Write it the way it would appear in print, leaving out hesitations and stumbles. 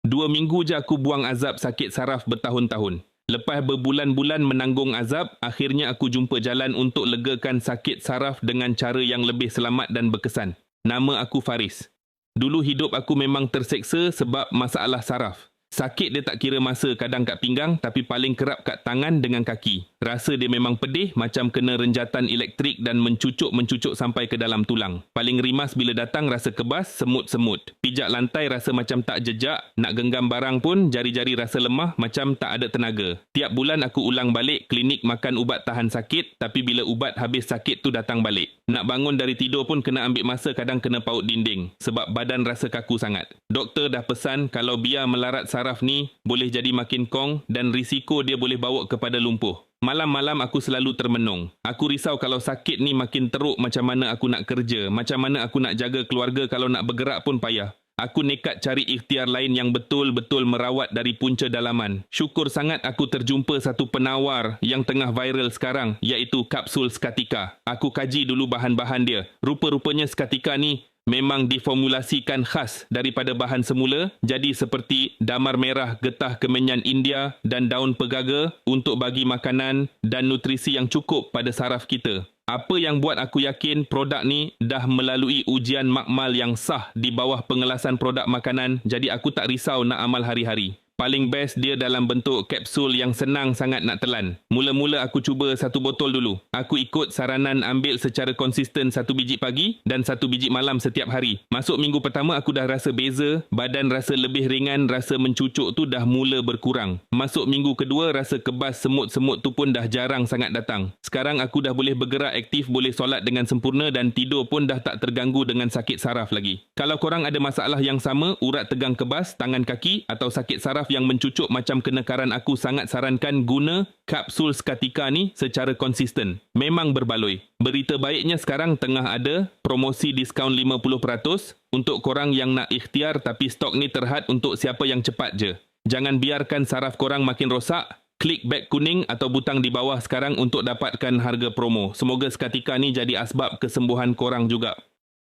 2 minggu je aku buang azab sakit saraf bertahun-tahun. Lepas berbulan-bulan menanggung azab, akhirnya aku jumpa jalan untuk legakan sakit saraf dengan cara yang lebih selamat dan berkesan. Nama aku Faris. Dulu hidup aku memang terseksa sebab masalah saraf. Sakit dia tak kira masa, kadang kat pinggang tapi paling kerap kat tangan dengan kaki. Rasa dia memang pedih macam kena renjatan elektrik dan mencucuk sampai ke dalam tulang. Paling rimas bila datang rasa kebas, semut-semut. Pijak lantai rasa macam tak jejak, nak genggam barang pun jari-jari rasa lemah macam tak ada tenaga. Tiap bulan aku ulang balik klinik makan ubat tahan sakit, tapi bila ubat habis sakit tu datang balik. Nak bangun dari tidur pun kena ambil masa, kadang kena paut dinding sebab badan rasa kaku sangat. Doktor dah pesan kalau biar melarat saraf ni boleh jadi makin kong dan risiko dia boleh bawa kepada lumpuh. Malam-malam aku selalu termenung. Aku risau kalau sakit ni makin teruk, macam mana aku nak kerja, macam mana aku nak jaga keluarga, kalau nak bergerak pun payah. Aku nekat cari ikhtiar lain yang betul-betul merawat dari punca dalaman. Syukur sangat aku terjumpa satu penawar yang tengah viral sekarang, iaitu kapsul Skatika. Aku kaji dulu bahan-bahan dia. Rupa-rupanya Skatika ni memang diformulasikan khas daripada bahan semula, jadi seperti damar merah, getah kemenyan India dan daun pegaga untuk bagi makanan dan nutrisi yang cukup pada saraf kita. Apa yang buat aku yakin produk ni dah melalui ujian makmal yang sah di bawah pengelasan produk makanan, jadi aku tak risau nak amal hari-hari. Paling best dia dalam bentuk kapsul yang senang sangat nak telan. Mula-mula aku cuba 1 botol dulu. Aku ikut saranan ambil secara konsisten 1 biji pagi dan 1 biji malam setiap hari. Masuk minggu pertama aku dah rasa beza, badan rasa lebih ringan, rasa mencucuk tu dah mula berkurang. Masuk minggu kedua rasa kebas, semut-semut tu pun dah jarang sangat datang. Sekarang aku dah boleh bergerak aktif, boleh solat dengan sempurna dan tidur pun dah tak terganggu dengan sakit saraf lagi. Kalau korang ada masalah yang sama, urat tegang kebas, tangan kaki atau sakit saraf yang mencucuk macam kenakaran, aku sangat sarankan guna kapsul Skatika ni secara konsisten. Memang berbaloi. Berita baiknya sekarang tengah ada promosi diskaun 50% untuk korang yang nak ikhtiar, tapi stok ni terhad untuk siapa yang cepat je. Jangan biarkan saraf korang makin rosak. Klik beg kuning atau butang di bawah sekarang untuk dapatkan harga promo. Semoga Skatika ni jadi asbab kesembuhan korang juga.